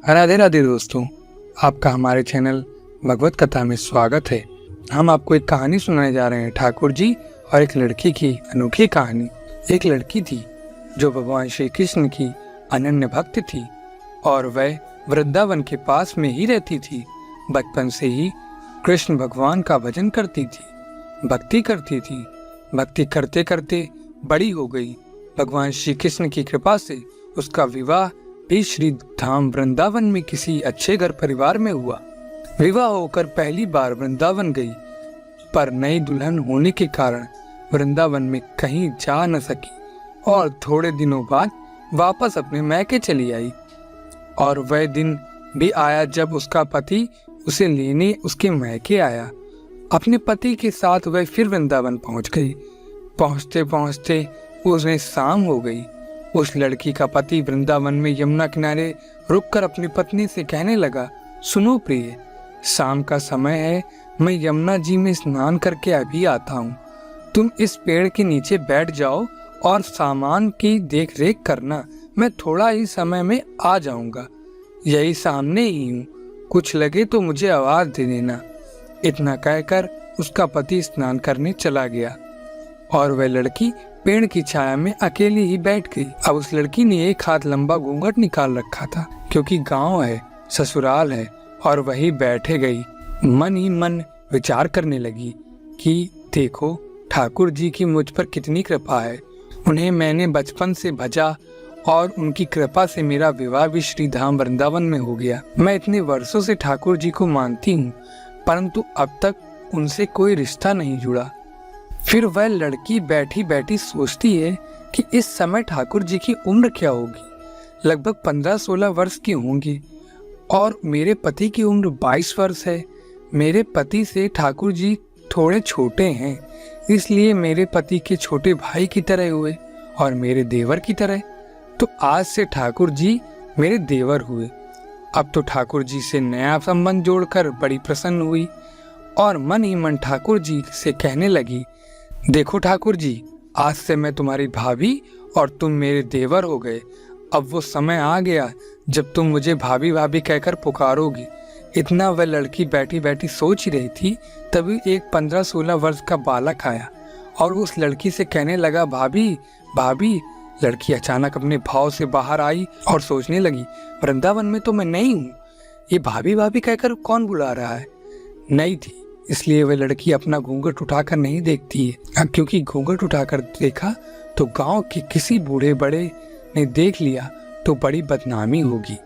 राधे राधे दोस्तों, आपका हमारे चैनल भगवत कथा में स्वागत है। हम आपको एक कहानी सुनाने जा रहे हैं, ठाकुर जी और एक लड़की की अनोखी कहानी। एक लड़की थी जो भगवान श्री कृष्ण की अनन्य भक्त थी और वह वृंदावन के पास में ही रहती थी। बचपन से ही कृष्ण भगवान का भजन करती थी, भक्ति करती थी। भक्ति करते करते बड़ी हो गई। भगवान श्री कृष्ण की कृपा से उसका विवाह भी श्री धाम वृंदावन में किसी अच्छे घर परिवार में हुआ। विवाह होकर पहली बार वृंदावन गई, पर नई दुल्हन होने के कारण वृंदावन में कहीं जा न सकी और थोड़े दिनों बाद वापस अपने मैके चली आई। और वह दिन भी आया जब उसका पति उसे लेने उसके मैके आया। अपने पति के साथ वह फिर वृंदावन पहुंच गई। पहुंचते पहुंचते उसने शाम हो गई। उस लड़की का पति वृंदावन में यमुना किनारे रुककर अपनी पत्नी से कहने लगा, सुनो प्रिय, शाम का समय है, मैं यमुना जी में स्नान करके अभी आता हूँ। तुम इस पेड़ के नीचे बैठ जाओ और सामान की देख रेख करना, मैं थोड़ा ही समय में आ जाऊंगा। यही सामने ही हूँ, कुछ लगे तो मुझे आवाज दे देना। इतना कहकर उसका पति स्नान करने चला गया और वह लड़की पेड़ की छाया में अकेली ही बैठ गई। अब उस लड़की ने एक हाथ लंबा घूंघट निकाल रखा था, क्योंकि गांव है, ससुराल है, और वही बैठे गई। मन ही मन विचार करने लगी कि देखो ठाकुर जी की मुझ पर कितनी कृपा है। उन्हें मैंने बचपन से भजा और उनकी कृपा से मेरा विवाह भी श्री धाम वृंदावन में हो गया। मैं इतने वर्षों से ठाकुर जी को मानती हूँ, परंतु अब तक उनसे कोई रिश्ता नहीं जुड़ा। फिर वह लड़की बैठी बैठी सोचती है कि इस समय ठाकुर जी की उम्र क्या होगी। लगभग 15-16 वर्ष की होंगी और मेरे पति की उम्र 22 वर्ष है। मेरे पति से ठाकुर जी थोड़े छोटे हैं, इसलिए मेरे पति के छोटे भाई की तरह हुए और मेरे देवर की तरह। तो आज से ठाकुर जी मेरे देवर हुए। अब तो ठाकुर जी से नया संबंध जोड़कर बड़ी प्रसन्न हुई और मन ही मन ठाकुर जी से कहने लगी, देखो ठाकुर जी, आज से मैं तुम्हारी भाभी और तुम मेरे देवर हो गए। अब वो समय आ गया जब तुम मुझे भाभी भाभी कहकर पुकारोगी। इतना वह लड़की बैठी बैठी सोच ही रही थी, तभी एक 15-16 वर्ष का बालक आया और उस लड़की से कहने लगा, भाभी भाभी। लड़की अचानक अपने भाव से बाहर आई और सोचने लगी, वृंदावन में तो मैं नहीं हूँ, ये भाभी भाभी कहकर कौन बुला रहा है। नहीं थी, इसलिए वह लड़की अपना घूंघट उठाकर नहीं देखती है, क्योंकि घूंघट उठाकर देखा तो गांव के किसी बूढ़े बड़े ने देख लिया तो बड़ी बदनामी होगी।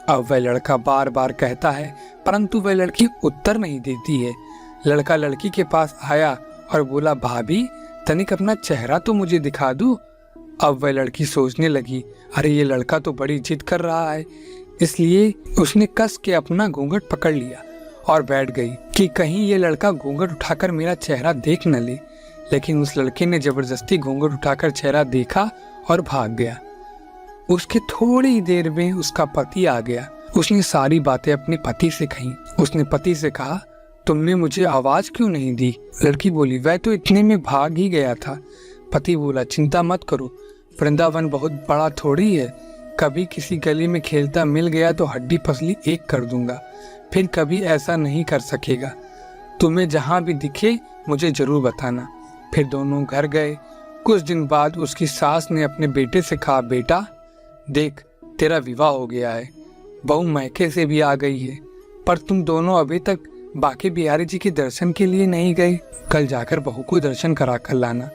अब वह लड़का बार बार कहता है, परंतु वह लड़की उत्तर नहीं देती है। लड़का लड़की के पास आया और बोला, भाभी तनिक अपना चेहरा तो मुझे दिखा दो। अब वह लड़की सोचने लगी, अरे ये लड़का तो बड़ी जिद कर रहा है, इसलिए उसने कस के अपना घूंघट पकड़ लिया और बैठ गई कि कहीं ये लड़का घूंघट उठाकर मेरा चेहरा देख न ले। लेकिन उस लड़के ने जबरदस्ती घूंघट उठाकर चेहरा देखा और भाग गया। उसके थोड़ी देर में उसका पति आ गया। उसने सारी बातें अपने पति से कही। उसने पति से कहा, तुमने मुझे आवाज क्यों नहीं दी। लड़की बोली, वह तो इतने में भाग ही गया था। पति बोला, चिंता मत करो, वृंदावन बहुत बड़ा थोड़ी है, कभी किसी गली में खेलता मिल गया तो हड्डी पसली एक कर दूंगा, फिर कभी ऐसा नहीं कर सकेगा। तुम्हें जहां भी दिखे मुझे जरूर बताना। फिर दोनों घर गए। कुछ दिन बाद उसकी सास ने अपने बेटे से कहा, बेटा देख तेरा विवाह हो गया है, बहू मैके से भी आ गई है, पर तुम दोनों अभी तक बांके बिहारी जी के दर्शन के लिए नहीं गए। कल जाकर बहू को दर्शन करा कर लाना।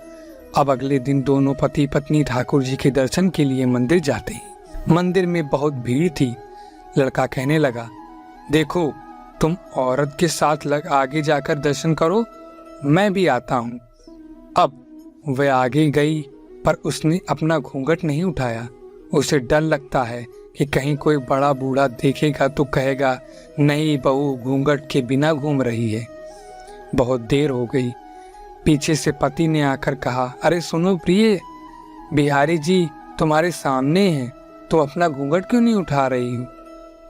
अब अगले दिन दोनों पति पत्नी ठाकुर जी के दर्शन के लिए मंदिर जाते ही मंदिर में बहुत भीड़ थी। लड़का कहने लगा, देखो तुम औरत के साथ आगे जाकर दर्शन करो, मैं भी आता हूँ। अब वह आगे गई, पर उसने अपना घूंघट नहीं उठाया। उसे डर लगता है कि कहीं कोई बड़ा बूढ़ा देखेगा तो कहेगा, नहीं बहू घूंघट के बिना घूम रही है। बहुत देर हो गई। पीछे से पति ने आकर कहा, अरे सुनो प्रिय, बिहारी जी तुम्हारे सामने हैं, तो अपना घूंघट क्यों नहीं उठा रही हूँ।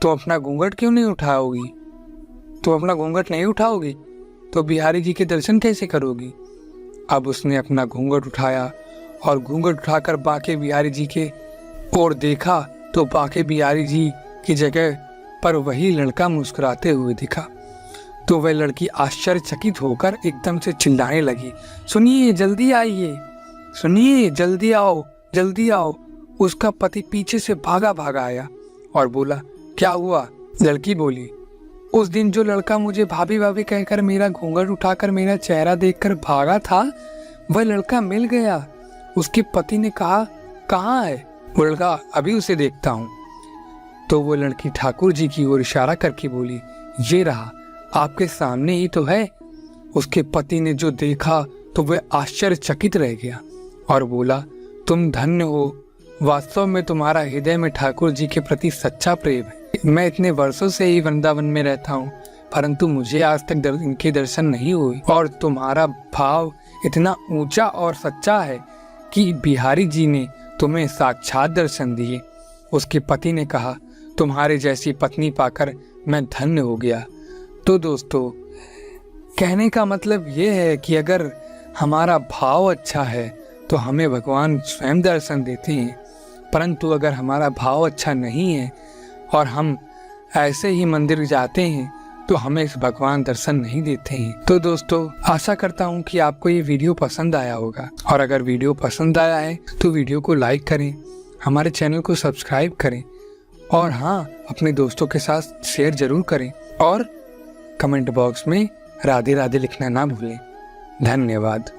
तो अपना घूंघट क्यों नहीं उठाओगी। तो अपना घूंघट नहीं उठाओगी तो बिहारी जी के दर्शन कैसे करोगी। अब उसने अपना घूंघट उठाया और घूंघट उठाकर बांके बिहारी जी के ओर देखा तो बांके बिहारी जी की जगह पर वही लड़का मुस्कुराते हुए दिखा। तो वह लड़की आश्चर्यचकित होकर एकदम से चिल्लाने लगी, सुनिए जल्दी आइए, सुनिए जल्दी आओ, जल्दी आओ। उसका पति पीछे से भागा भागा आया और बोला, क्या हुआ? लड़की बोली, उस दिन जो लड़का मुझे भाभी भाभी कहकर मेरा घूंघट उठाकर मेरा चेहरा देखकर भागा था, वह लड़का मिल गया। उसके पति ने कहा, कहाँ है? वो लड़का, अभी उसे देखता हूँ। तो वो लड़की ठाकुर जी की ओर इशारा करके बोली, ये रहा, आपके सामने ही तो है। उसके पति ने जो देखा तो वह आश्चर्यचकित रह गया और बोला, तुम धन्य हो, वास्तव में तुम्हारा हृदय में ठाकुर जी के प्रति सच्चा प्रेम है। मैं इतने वर्षों से ही वृंदावन में रहता हूँ, परंतु मुझे आज तक इनके दर्शन नहीं हुए, और तुम्हारा भाव इतना ऊंचा और सच्चा है कि बिहारी जी ने तुम्हें साक्षात दर्शन दिए। उसके पति ने कहा, तुम्हारे जैसी पत्नी पाकर मैं धन्य हो गया। तो दोस्तों, कहने का मतलब ये है कि अगर हमारा भाव अच्छा है तो हमें भगवान स्वयं दर्शन देते हैं, परंतु अगर हमारा भाव अच्छा नहीं है और हम ऐसे ही मंदिर जाते हैं तो हमें भगवान दर्शन नहीं देते हैं। तो दोस्तों, आशा करता हूँ कि आपको ये वीडियो पसंद आया होगा, और अगर वीडियो पसंद आया है तो वीडियो को लाइक करें, हमारे चैनल को सब्सक्राइब करें, और हाँ, अपने दोस्तों के साथ शेयर जरूर करें, और कमेंट बॉक्स में राधे राधे लिखना ना भूलें। धन्यवाद।